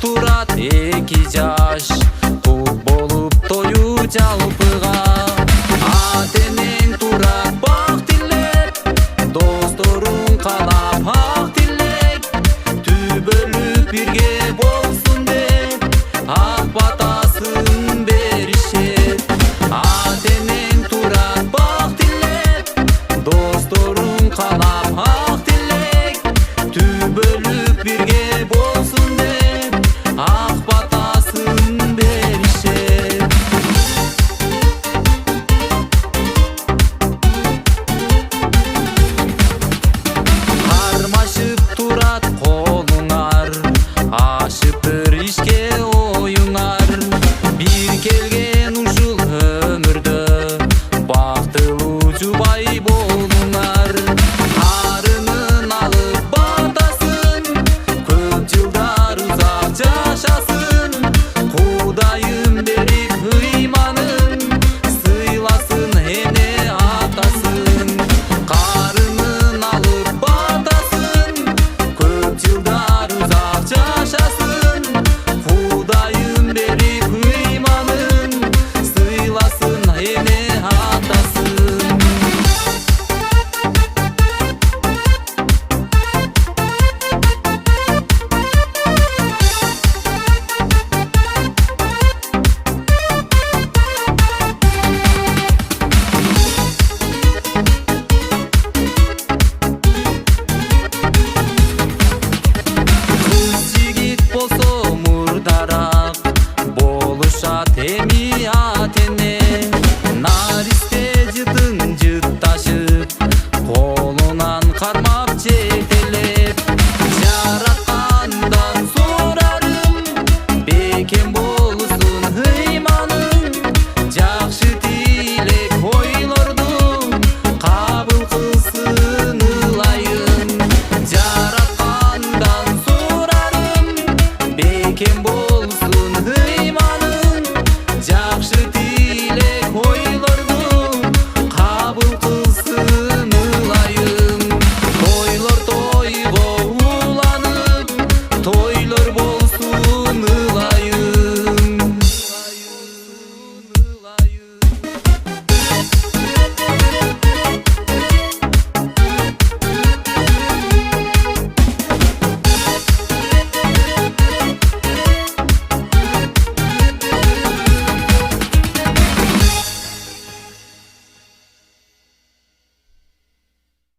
турат 2 жаш, кут болуп тою жалпыга. Атенең турат бак тилеп, досторуң каалап ак тилек, түбөлүп бирге болсун деп ак батасын беришет. Атенең турат бак тилеп, досторуң каалап ак тилек, түбөлүп бирге болсун деп ак батасын беришет. Кармашып турат колуңар, ашыптыр ишке оюңар. Бир келген ушул өмүрдө бактылуу жубай болуңар. Арынын алып батасын, көп жылдар узак жашасын. Кудайым берип ыйманын, сыйласын эне атасын. Карынын алып батасын, көп жылдар узак жашасын. Кудайым берип ыйманын, сыйласын эне атасын. Кыз жигит болсо мурдараак болушат эми атене. Наристе жытын жытташып, колунан кармап жетелеп. Жараткандан сурарым, бекем болсун ыйманың. Жакшы тилек ойлорду кабыл кылсын ылайым. Жараткандан сурарым, бекем